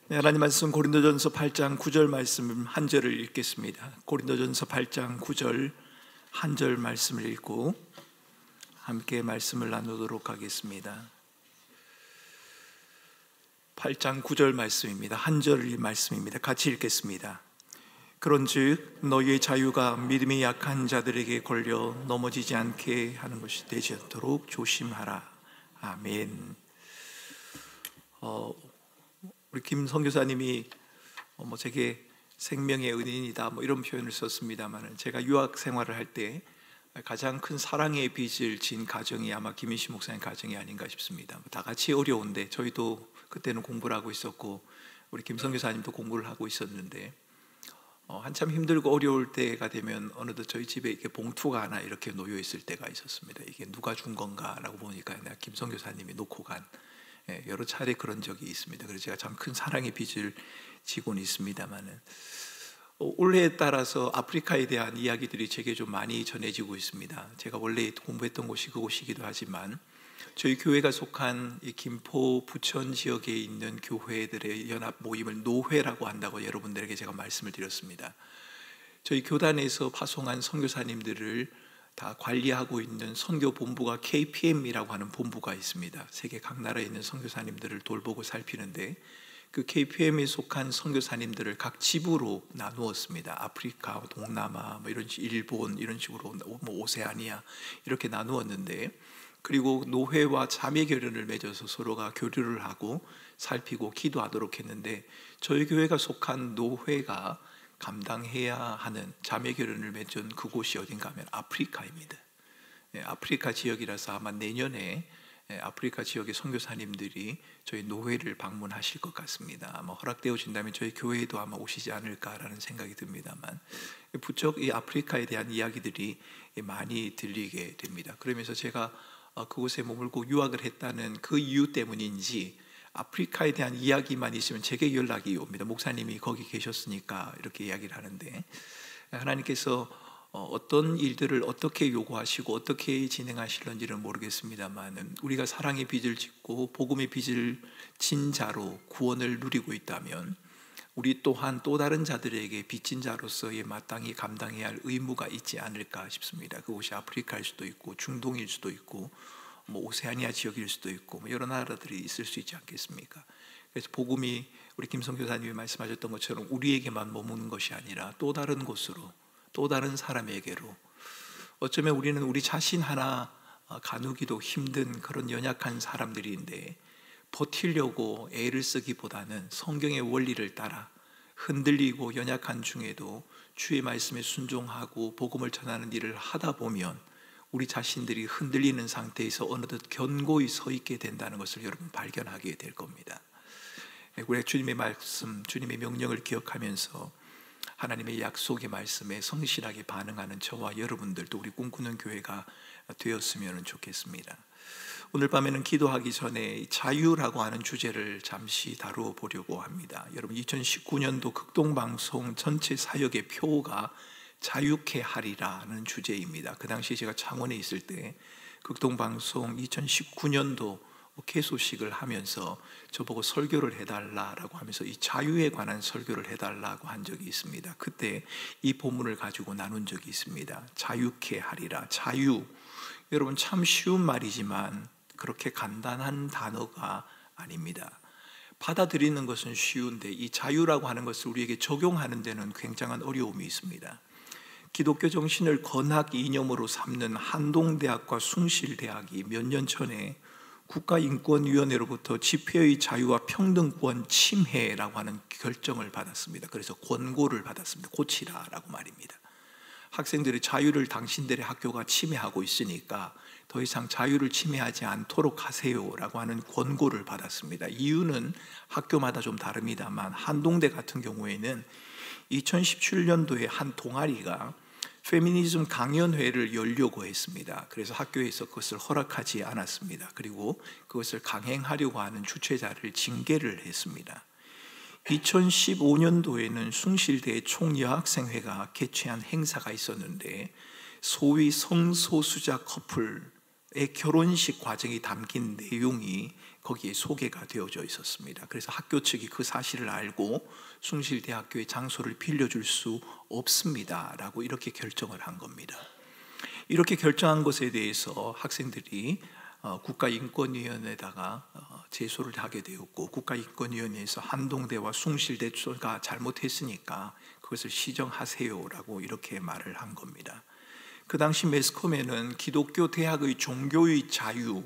네, 하나님 말씀 고린도전서 8장 9절 말씀 한 절을 읽겠습니다. 고린도전서 8장 9절 한 절 말씀을 읽고 함께 말씀을 나누도록 하겠습니다. 8장 9절 말씀입니다. 한 절의 말씀입니다. 같이 읽겠습니다. 그런즉 너희의 자유가 믿음이 약한 자들에게 걸려 넘어지지 않게 하는 것이 되지 않도록 조심하라. 아멘. 우리 김 선교사님이 제게 생명의 은인이다 이런 표현을 썼습니다만, 제가 유학 생활을 할 때 가장 큰 사랑의 빚을 진 가정이 아마 김인식 목사님 가정이 아닌가 싶습니다. 다 같이 어려운데 저희도 그때는 공부를 하고 있었고 우리 김 선교사님도 공부를 하고 있었는데, 한참 힘들고 어려울 때가 되면 어느덧 저희 집에 이렇게 봉투가 하나 이렇게 놓여 있을 때가 있었습니다. 이게 누가 준 건가라고 보니까 내가 김 선교사님이 놓고 간, 여러 차례 그런 적이 있습니다. 그래서 제가 참 큰 사랑의 빚을 지고는 있습니다만은, 올해에 따라서 아프리카에 대한 이야기들이 제게 좀 많이 전해지고 있습니다. 제가 원래 공부했던 곳이 그곳이기도 하지만 저희 교회가 속한 이 김포 부천 지역에 있는 교회들의 연합 모임을 노회라고 한다고 여러분들에게 제가 말씀을 드렸습니다. 저희 교단에서 파송한 선교사님들을 다 관리하고 있는 선교본부가 KPM이라고 하는 본부가 있습니다. 세계 각 나라에 있는 선교사님들을 돌보고 살피는데, 그 KPM에 속한 선교사님들을 각 지부로 나누었습니다. 아프리카, 동남아, 이런 일본 이런 식으로 오세아니아 이렇게 나누었는데, 그리고 노회와 자매 결연을 맺어서 서로가 교류를 하고 살피고 기도하도록 했는데, 저희 교회가 속한 노회가 감당해야 하는 자매 결연을 맺은 그곳이 어딘가 하면 아프리카입니다. 아프리카 지역이라서 아마 내년에 아프리카 지역의 선교사님들이 저희 노회를 방문하실 것 같습니다. 아마 허락되어진다면 저희 교회에도 아마 오시지 않을까라는 생각이 듭니다만, 부쩍 이 아프리카에 대한 이야기들이 많이 들리게 됩니다. 그러면서 제가 그곳에 머물고 유학을 했다는 그 이유 때문인지 아프리카에 대한 이야기만 있으면 제게 연락이 옵니다. 목사님이 거기 계셨으니까 이렇게 이야기를 하는데, 하나님께서 어떤 일들을 어떻게 요구하시고 어떻게 진행하실런지는 모르겠습니다만, 우리가 사랑의 빚을 짓고 복음의 빚을 진 자로 구원을 누리고 있다면 우리 또한 또 다른 자들에게 빚진 자로서의 마땅히 감당해야 할 의무가 있지 않을까 싶습니다. 그곳이 아프리카일 수도 있고 중동일 수도 있고 오세아니아 지역일 수도 있고 여러 나라들이 있을 수 있지 않겠습니까? 그래서 복음이 우리 김성 교사님이 말씀하셨던 것처럼 우리에게만 머무는 것이 아니라 또 다른 곳으로, 또 다른 사람에게로, 어쩌면 우리는 우리 자신 하나 가누기도 힘든 그런 연약한 사람들인데, 버티려고 애를 쓰기보다는 성경의 원리를 따라 흔들리고 연약한 중에도 주의 말씀에 순종하고 복음을 전하는 일을 하다 보면 우리 자신들이 흔들리는 상태에서 어느덧 견고히 서 있게 된다는 것을 여러분 발견하게 될 겁니다. 우리 주님의 말씀, 주님의 명령을 기억하면서 하나님의 약속의 말씀에 성실하게 반응하는 저와 여러분들도 우리 꿈꾸는 교회가 되었으면 좋겠습니다. 오늘 밤에는 기도하기 전에 자유라고 하는 주제를 잠시 다루어 보려고 합니다. 여러분, 2019년도 극동방송 전체 사역의 표가 자유케 하리라는 주제입니다. 그 당시 제가 창원에 있을 때 극동방송 2019년도 개소식을 하면서 저보고 설교를 해달라고 하면서 이 자유에 관한 설교를 해달라고 한 적이 있습니다. 그때 이 본문을 가지고 나눈 적이 있습니다. 자유케 하리라. 자유, 여러분 참 쉬운 말이지만 그렇게 간단한 단어가 아닙니다. 받아들이는 것은 쉬운데 이 자유라고 하는 것을 우리에게 적용하는 데는 굉장한 어려움이 있습니다. 기독교 정신을 건학 이념으로 삼는 한동대학과 숭실대학이 몇 년 전에 국가인권위원회로부터 집회의 자유와 평등권 침해라고 하는 결정을 받았습니다. 그래서 권고를 받았습니다. 고치라라고 말입니다. 학생들의 자유를 당신들의 학교가 침해하고 있으니까 더 이상 자유를 침해하지 않도록 하세요라고 하는 권고를 받았습니다. 이유는 학교마다 좀 다릅니다만, 한동대 같은 경우에는 2017년도에 한 동아리가 페미니즘 강연회를 열려고 했습니다. 그래서 학교에서 그것을 허락하지 않았습니다. 그리고 그것을 강행하려고 하는 주최자를 징계를 했습니다. 2015년도에는 숭실대 총여학생회가 개최한 행사가 있었는데, 소위 성소수자 커플의 결혼식 과정이 담긴 내용이 거기에 소개가 되어져 있었습니다. 그래서 학교 측이 그 사실을 알고 숭실대학교의 장소를 빌려줄 수 없습니다 라고 이렇게 결정을 한 겁니다. 이렇게 결정한 것에 대해서 학생들이 국가인권위원회에다가 제소를 하게 되었고, 국가인권위원회에서 한동대와 숭실대가 잘못했으니까 그것을 시정하세요라고 이렇게 말을 한 겁니다. 그 당시 매스컴에는 기독교 대학의 종교의 자유,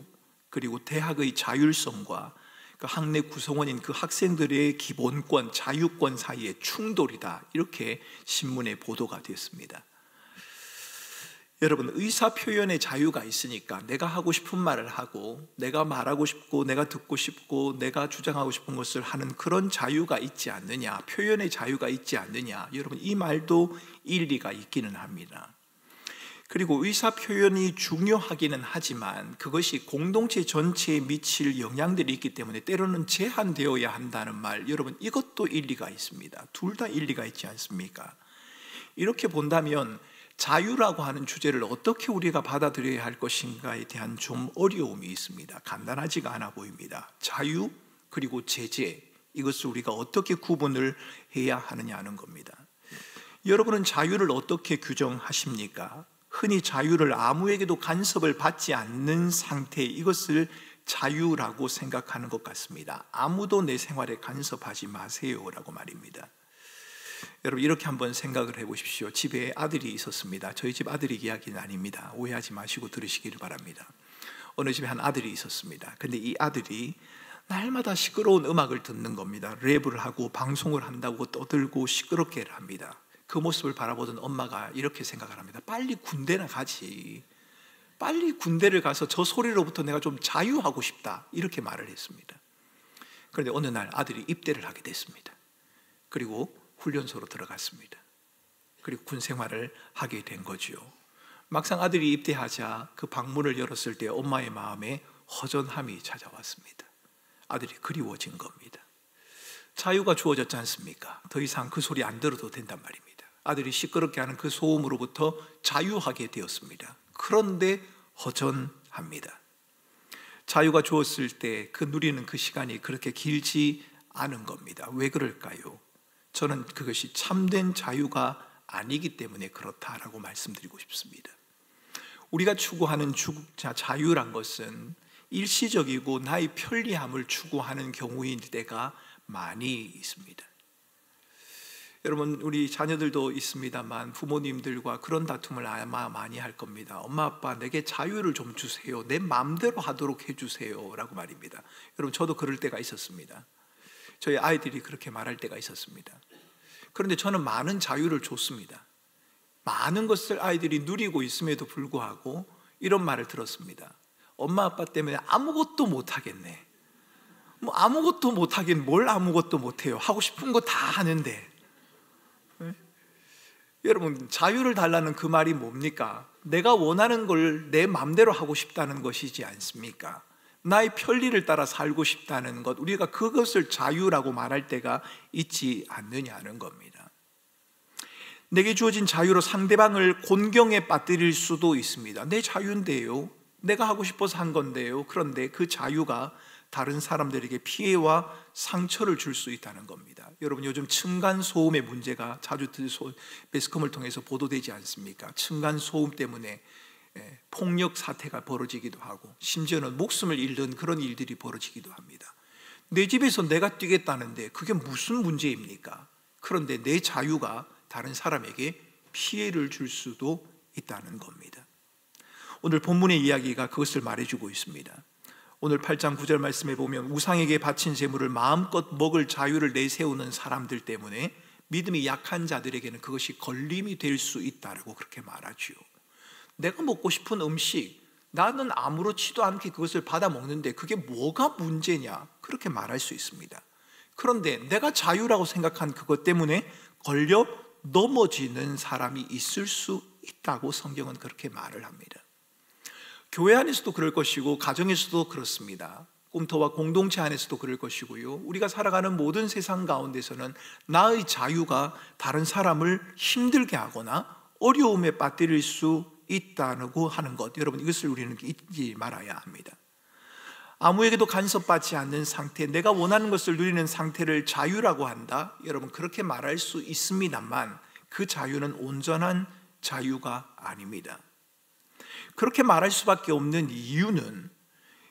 그리고 대학의 자율성과 그 학내 구성원인 그 학생들의 기본권, 자유권 사이의 충돌이다, 이렇게 신문에 보도가 됐습니다. 여러분, 의사 표현의 자유가 있으니까 내가 하고 싶은 말을 하고, 내가 말하고 싶고, 내가 듣고 싶고, 내가 주장하고 싶은 것을 하는 그런 자유가 있지 않느냐, 표현의 자유가 있지 않느냐, 여러분 이 말도 일리가 있기는 합니다. 그리고 의사 표현이 중요하기는 하지만 그것이 공동체 전체에 미칠 영향들이 있기 때문에 때로는 제한되어야 한다는 말, 여러분 이것도 일리가 있습니다. 둘 다 일리가 있지 않습니까? 이렇게 본다면 자유라고 하는 주제를 어떻게 우리가 받아들여야 할 것인가에 대한 좀 어려움이 있습니다. 간단하지가 않아 보입니다. 자유 그리고 제재, 이것을 우리가 어떻게 구분을 해야 하느냐는 겁니다. 여러분은 자유를 어떻게 규정하십니까? 흔히 자유를 아무에게도 간섭을 받지 않는 상태, 이것을 자유라고 생각하는 것 같습니다. 아무도 내 생활에 간섭하지 마세요라고 말입니다. 여러분 이렇게 한번 생각을 해보십시오. 집에 아들이 있었습니다. 저희 집 아들이 이야기는 아닙니다. 오해하지 마시고 들으시기를 바랍니다. 어느 집에 한 아들이 있었습니다. 근데 이 아들이 날마다 시끄러운 음악을 듣는 겁니다. 랩을 하고 방송을 한다고 떠들고 시끄럽게 합니다. 그 모습을 바라보던 엄마가 이렇게 생각을 합니다. 빨리 군대나 가지, 빨리 군대를 가서 저 소리로부터 내가 좀 자유하고 싶다, 이렇게 말을 했습니다. 그런데 어느 날 아들이 입대를 하게 됐습니다. 그리고 훈련소로 들어갔습니다. 그리고 군 생활을 하게 된 거죠. 막상 아들이 입대하자 그 방문을 열었을 때 엄마의 마음에 허전함이 찾아왔습니다. 아들이 그리워진 겁니다. 자유가 주어졌지 않습니까? 더 이상 그 소리 안 들어도 된단 말입니다. 아들이 시끄럽게 하는 그 소음으로부터 자유하게 되었습니다. 그런데 허전합니다. 자유가 주었을 때 그 누리는 그 시간이 그렇게 길지 않은 겁니다. 왜 그럴까요? 저는 그것이 참된 자유가 아니기 때문에 그렇다라고 말씀드리고 싶습니다. 우리가 추구하는 자유란 것은 일시적이고 나의 편리함을 추구하는 경우인 때가 많이 있습니다. 여러분 우리 자녀들도 있습니다만 부모님들과 그런 다툼을 아마 많이 할 겁니다. 엄마 아빠 내게 자유를 좀 주세요, 내 마음대로 하도록 해주세요 라고 말입니다. 여러분 저도 그럴 때가 있었습니다. 저희 아이들이 그렇게 말할 때가 있었습니다. 그런데 저는 많은 자유를 줬습니다. 많은 것을 아이들이 누리고 있음에도 불구하고 이런 말을 들었습니다. 엄마 아빠 때문에 아무것도 못하겠네. 뭐 아무것도 못하긴 뭘 아무것도 못해요. 하고 싶은 거 다 하는데. 네? 여러분 자유를 달라는 그 말이 뭡니까? 내가 원하는 걸 내 마음대로 하고 싶다는 것이지 않습니까? 나의 편리를 따라 살고 싶다는 것, 우리가 그것을 자유라고 말할 때가 있지 않느냐는 겁니다. 내게 주어진 자유로 상대방을 곤경에 빠뜨릴 수도 있습니다. 내 자유인데요, 내가 하고 싶어서 한 건데요. 그런데 그 자유가 다른 사람들에게 피해와 상처를 줄 수 있다는 겁니다. 여러분 요즘 층간소음의 문제가 자주 매스컴을 통해서 보도되지 않습니까? 층간소음 때문에 폭력 사태가 벌어지기도 하고 심지어는 목숨을 잃는 그런 일들이 벌어지기도 합니다. 내 집에서 내가 뛰겠다는데 그게 무슨 문제입니까? 그런데 내 자유가 다른 사람에게 피해를 줄 수도 있다는 겁니다. 오늘 본문의 이야기가 그것을 말해주고 있습니다. 오늘 8장 9절 말씀에 보면 우상에게 바친 제물을 마음껏 먹을 자유를 내세우는 사람들 때문에 믿음이 약한 자들에게는 그것이 걸림이 될 수 있다고 그렇게 말하죠. 내가 먹고 싶은 음식, 나는 아무렇지도 않게 그것을 받아 먹는데 그게 뭐가 문제냐, 그렇게 말할 수 있습니다. 그런데 내가 자유라고 생각한 그것 때문에 걸려 넘어지는 사람이 있을 수 있다고 성경은 그렇게 말을 합니다. 교회 안에서도 그럴 것이고 가정에서도 그렇습니다. 꿈터와 공동체 안에서도 그럴 것이고요, 우리가 살아가는 모든 세상 가운데서는 나의 자유가 다른 사람을 힘들게 하거나 어려움에 빠뜨릴 수 있다고 하는 것, 여러분 이것을 우리는 잊지 말아야 합니다. 아무에게도 간섭받지 않는 상태, 내가 원하는 것을 누리는 상태를 자유라고 한다. 여러분, 그렇게 말할 수 있습니다만 그 자유는 온전한 자유가 아닙니다. 그렇게 말할 수밖에 없는 이유는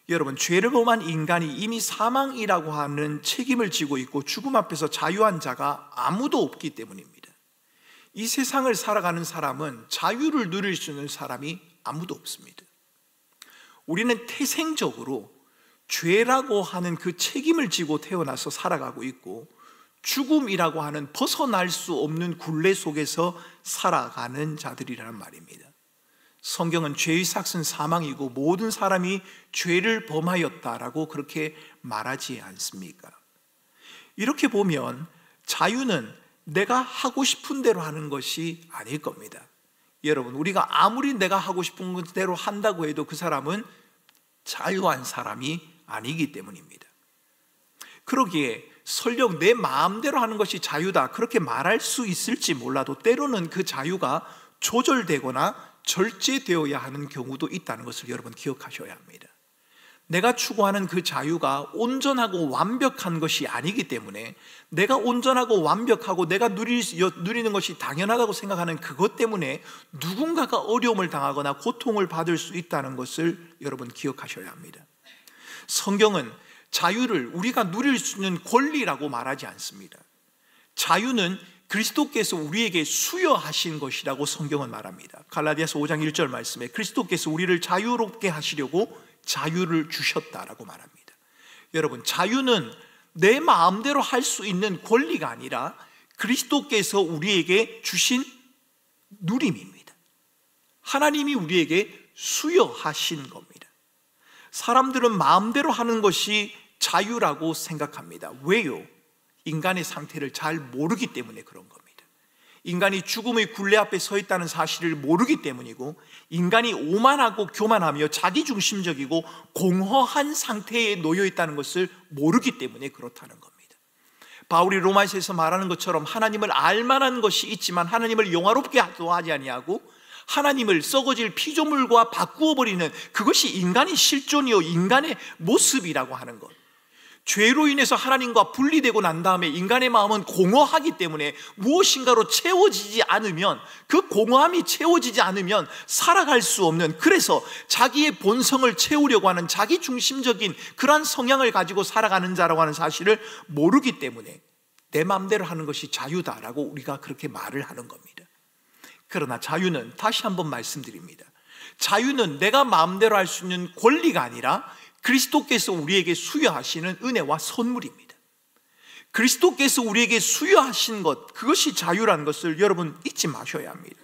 여러분, 죄를 범한 인간이 이미 사망이라고 하는 책임을 지고 있고 죽음 앞에서 자유한 자가 아무도 없기 때문입니다. 이 세상을 살아가는 사람은 자유를 누릴 수 있는 사람이 아무도 없습니다. 우리는 태생적으로 죄라고 하는 그 책임을 지고 태어나서 살아가고 있고 죽음이라고 하는 벗어날 수 없는 굴레 속에서 살아가는 자들이라는 말입니다. 성경은 죄의 삭은 사망이고 모든 사람이 죄를 범하였다라고 그렇게 말하지 않습니까? 이렇게 보면 자유는 내가 하고 싶은 대로 하는 것이 아닐 겁니다. 여러분, 우리가 아무리 내가 하고 싶은 대로 한다고 해도 그 사람은 자유한 사람이 아니기 때문입니다. 그러기에 설령 내 마음대로 하는 것이 자유다 그렇게 말할 수 있을지 몰라도 때로는 그 자유가 조절되거나 절제되어야 하는 경우도 있다는 것을 여러분 기억하셔야 합니다. 내가 추구하는 그 자유가 온전하고 완벽한 것이 아니기 때문에 내가 온전하고 완벽하고 내가 누리는 것이 당연하다고 생각하는 그것 때문에 누군가가 어려움을 당하거나 고통을 받을 수 있다는 것을 여러분 기억하셔야 합니다. 성경은 자유를 우리가 누릴 수 있는 권리라고 말하지 않습니다. 자유는 그리스도께서 우리에게 수여하신 것이라고 성경은 말합니다. 갈라디아서 5장 1절 말씀에 그리스도께서 우리를 자유롭게 하시려고 자유를 주셨다라고 말합니다. 여러분, 자유는 내 마음대로 할 수 있는 권리가 아니라 그리스도께서 우리에게 주신 누림입니다. 하나님이 우리에게 수여하신 겁니다. 사람들은 마음대로 하는 것이 자유라고 생각합니다. 왜요? 인간의 상태를 잘 모르기 때문에 그런 겁니다. 인간이 죽음의 굴레 앞에 서 있다는 사실을 모르기 때문이고, 인간이 오만하고 교만하며 자기중심적이고 공허한 상태에 놓여 있다는 것을 모르기 때문에 그렇다는 겁니다. 바울이 로마서에서 말하는 것처럼 하나님을 알만한 것이 있지만 하나님을 영화롭게 하지 아니하고 하나님을 썩어질 피조물과 바꾸어 버리는 그것이 인간의 실존이요 인간의 모습이라고 하는 것. 죄로 인해서 하나님과 분리되고 난 다음에 인간의 마음은 공허하기 때문에 무엇인가로 채워지지 않으면, 그 공허함이 채워지지 않으면 살아갈 수 없는, 그래서 자기의 본성을 채우려고 하는 자기 중심적인 그러한 성향을 가지고 살아가는 자라고 하는 사실을 모르기 때문에 내 마음대로 하는 것이 자유다라고 우리가 그렇게 말을 하는 겁니다. 그러나 자유는, 다시 한번 말씀드립니다, 자유는 내가 마음대로 할 수 있는 권리가 아니라 그리스도께서 우리에게 수여하시는 은혜와 선물입니다. 그리스도께서 우리에게 수여하신 것, 그것이 자유라는 것을 여러분 잊지 마셔야 합니다.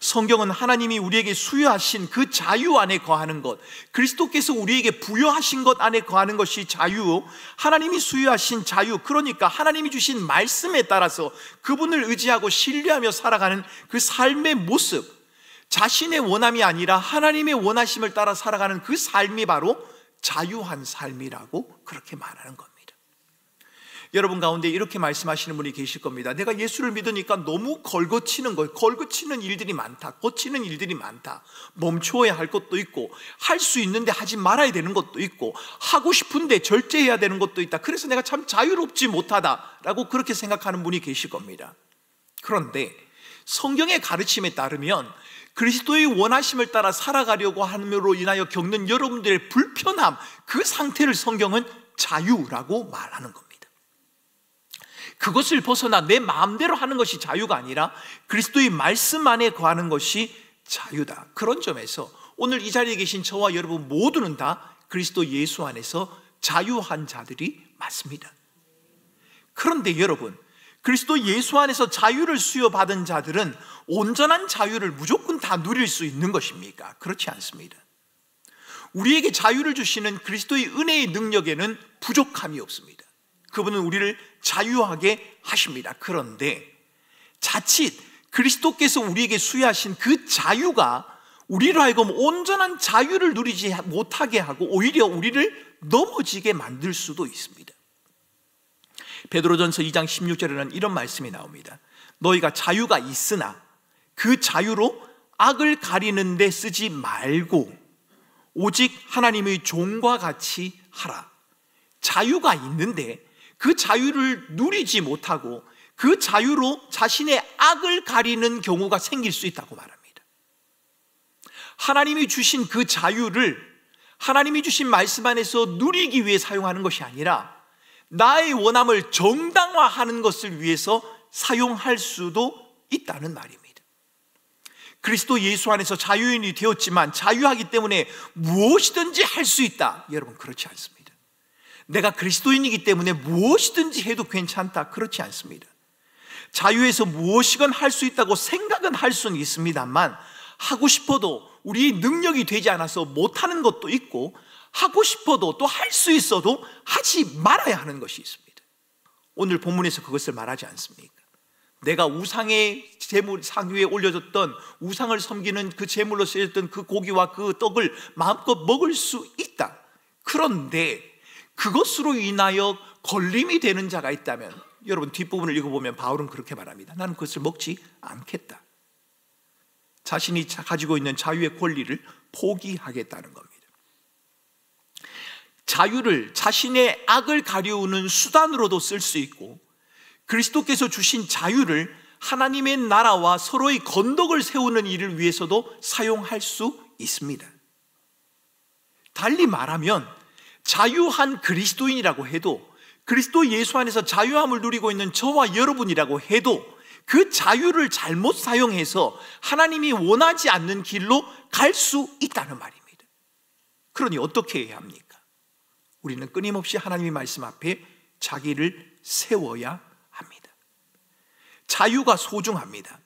성경은 하나님이 우리에게 수여하신 그 자유 안에 거하는 것, 그리스도께서 우리에게 부여하신 것 안에 거하는 것이 자유, 하나님이 수여하신 자유, 그러니까 하나님이 주신 말씀에 따라서 그분을 의지하고 신뢰하며 살아가는 그 삶의 모습, 자신의 원함이 아니라 하나님의 원하심을 따라 살아가는 그 삶이 바로 자유한 삶이라고 그렇게 말하는 겁니다. 여러분 가운데 이렇게 말씀하시는 분이 계실 겁니다. 내가 예수를 믿으니까 너무 걸거치는 일들이 많다, 거치는 일들이 많다, 멈춰야 할 것도 있고 할 수 있는데 하지 말아야 되는 것도 있고 하고 싶은데 절제해야 되는 것도 있다, 그래서 내가 참 자유롭지 못하다라고 그렇게 생각하는 분이 계실 겁니다. 그런데 성경의 가르침에 따르면 그리스도의 원하심을 따라 살아가려고 함으로 인하여 겪는 여러분들의 불편함, 그 상태를 성경은 자유라고 말하는 겁니다. 그것을 벗어나 내 마음대로 하는 것이 자유가 아니라 그리스도의 말씀 안에 거하는 것이 자유다. 그런 점에서 오늘 이 자리에 계신 저와 여러분 모두는 다 그리스도 예수 안에서 자유한 자들이 맞습니다. 그런데 여러분, 그리스도 예수 안에서 자유를 수여받은 자들은 온전한 자유를 무조건 다 누릴 수 있는 것입니까? 그렇지 않습니다. 우리에게 자유를 주시는 그리스도의 은혜의 능력에는 부족함이 없습니다. 그분은 우리를 자유하게 하십니다. 그런데 자칫 그리스도께서 우리에게 수여하신 그 자유가 우리로 하여금 온전한 자유를 누리지 못하게 하고 오히려 우리를 넘어지게 만들 수도 있습니다. 베드로전서 2장 16절에는 이런 말씀이 나옵니다. 너희가 자유가 있으나 그 자유로 악을 가리는 데 쓰지 말고 오직 하나님의 종과 같이 하라. 자유가 있는데 그 자유를 누리지 못하고 그 자유로 자신의 악을 가리는 경우가 생길 수 있다고 말합니다. 하나님이 주신 그 자유를 하나님이 주신 말씀 안에서 누리기 위해 사용하는 것이 아니라 나의 원함을 정당화하는 것을 위해서 사용할 수도 있다는 말입니다. 그리스도 예수 안에서 자유인이 되었지만 자유하기 때문에 무엇이든지 할 수 있다. 여러분, 그렇지 않습니다. 내가 그리스도인이기 때문에 무엇이든지 해도 괜찮다. 그렇지 않습니다. 자유에서 무엇이건 할 수 있다고 생각은 할 수는 있습니다만 하고 싶어도 우리 능력이 되지 않아서 못하는 것도 있고 하고 싶어도 또 할 수 있어도 하지 말아야 하는 것이 있습니다. 오늘 본문에서 그것을 말하지 않습니까? 내가 우상의 제물 상 위에 올려졌던 우상을 섬기는 그 제물로 쓰였던 그 고기와 그 떡을 마음껏 먹을 수 있다. 그런데 그것으로 인하여 걸림이 되는 자가 있다면, 여러분 뒷부분을 읽어보면 바울은 그렇게 말합니다. 나는 그것을 먹지 않겠다. 자신이 가지고 있는 자유의 권리를 포기하겠다는 겁니다. 자유를 자신의 악을 가리우는 수단으로도 쓸 수 있고 그리스도께서 주신 자유를 하나님의 나라와 서로의 건덕을 세우는 일을 위해서도 사용할 수 있습니다. 달리 말하면 자유한 그리스도인이라고 해도, 그리스도 예수 안에서 자유함을 누리고 있는 저와 여러분이라고 해도 그 자유를 잘못 사용해서 하나님이 원하지 않는 길로 갈 수 있다는 말입니다. 그러니 어떻게 해야 합니까? 우리는 끊임없이 하나님의 말씀 앞에 자기를 세워야 합니다. 자유가 소중합니다.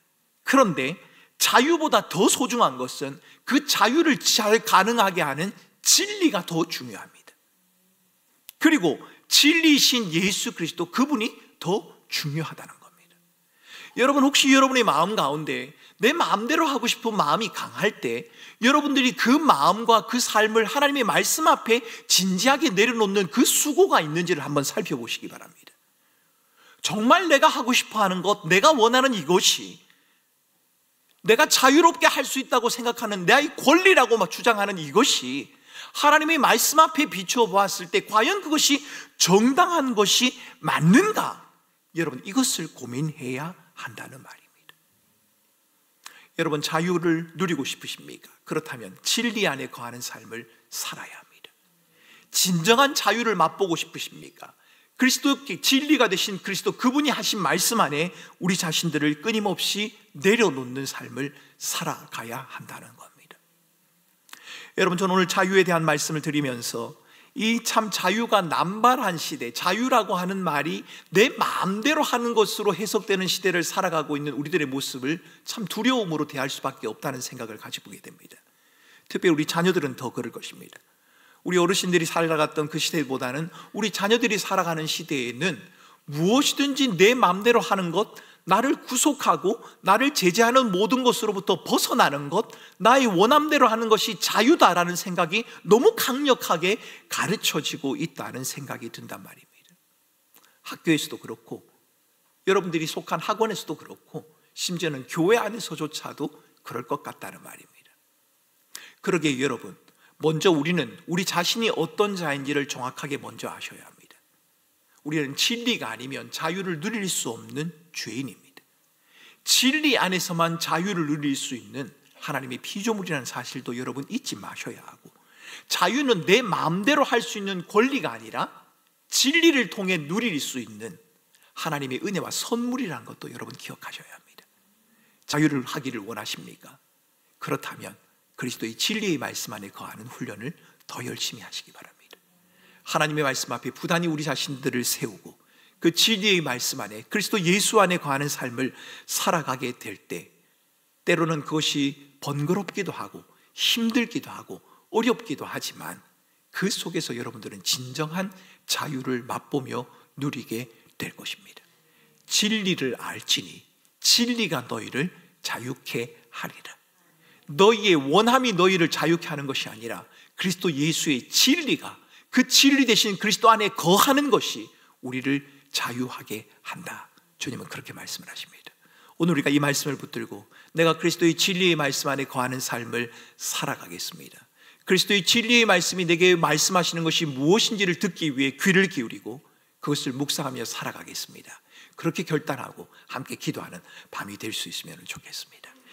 그런데 자유보다 더 소중한 것은 그 자유를 잘 가능하게 하는 진리가 더 중요합니다. 그리고 진리이신 예수 그리스도, 그분이 더 중요하다는 겁니다. 여러분, 혹시 여러분의 마음 가운데 내 마음대로 하고 싶은 마음이 강할 때 여러분들이 그 마음과 그 삶을 하나님의 말씀 앞에 진지하게 내려놓는 그 수고가 있는지를 한번 살펴보시기 바랍니다. 정말 내가 하고 싶어 하는 것, 내가 원하는 이것이, 내가 자유롭게 할 수 있다고 생각하는 내 권리라고 막 주장하는 이것이 하나님의 말씀 앞에 비추어 보았을 때 과연 그것이 정당한 것이 맞는가? 여러분, 이것을 고민해야 한다는 말입니다. 여러분, 자유를 누리고 싶으십니까? 그렇다면 진리 안에 거하는 삶을 살아야 합니다. 진정한 자유를 맛보고 싶으십니까? 그리스도, 진리가 되신 그리스도, 그분이 하신 말씀 안에 우리 자신들을 끊임없이 내려놓는 삶을 살아가야 한다는 겁니다. 여러분, 저는 오늘 자유에 대한 말씀을 드리면서 이 참 자유가 남발한 시대, 자유라고 하는 말이 내 마음대로 하는 것으로 해석되는 시대를 살아가고 있는 우리들의 모습을 참 두려움으로 대할 수밖에 없다는 생각을 가지보게 됩니다. 특별히 우리 자녀들은 더 그럴 것입니다. 우리 어르신들이 살아갔던 그 시대보다는 우리 자녀들이 살아가는 시대에는 무엇이든지 내 마음대로 하는 것, 나를 구속하고 나를 제재하는 모든 것으로부터 벗어나는 것, 나의 원함대로 하는 것이 자유다라는 생각이 너무 강력하게 가르쳐지고 있다는 생각이 든단 말입니다. 학교에서도 그렇고 여러분들이 속한 학원에서도 그렇고 심지어는 교회 안에서조차도 그럴 것 같다는 말입니다. 그러기에 여러분, 먼저 우리는 우리 자신이 어떤 자인지를 정확하게 먼저 아셔야 합니다. 우리는 진리가 아니면 자유를 누릴 수 없는 죄인입니다. 진리 안에서만 자유를 누릴 수 있는 하나님의 피조물이라는 사실도 여러분 잊지 마셔야 하고, 자유는 내 마음대로 할 수 있는 권리가 아니라 진리를 통해 누릴 수 있는 하나님의 은혜와 선물이라는 것도 여러분 기억하셔야 합니다. 자유를 하기를 원하십니까? 그렇다면 그리스도의 진리의 말씀 안에 거하는 훈련을 더 열심히 하시기 바랍니다. 하나님의 말씀 앞에 부단히 우리 자신들을 세우고 그 진리의 말씀 안에, 그리스도 예수 안에 거하는 삶을 살아가게 될 때, 때로는 그것이 번거롭기도 하고 힘들기도 하고 어렵기도 하지만 그 속에서 여러분들은 진정한 자유를 맛보며 누리게 될 것입니다. 진리를 알지니 진리가 너희를 자유케 하리라. 너희의 원함이 너희를 자유케 하는 것이 아니라 그리스도 예수의 진리가, 그 진리 대신 그리스도 안에 거하는 것이 우리를 자유하게 한다. 주님은 그렇게 말씀을 하십니다. 오늘 우리가 이 말씀을 붙들고 내가 그리스도의 진리의 말씀 안에 거하는 삶을 살아가겠습니다. 그리스도의 진리의 말씀이 내게 말씀하시는 것이 무엇인지를 듣기 위해 귀를 기울이고 그것을 묵상하며 살아가겠습니다. 그렇게 결단하고 함께 기도하는 밤이 될 수 있으면 좋겠습니다.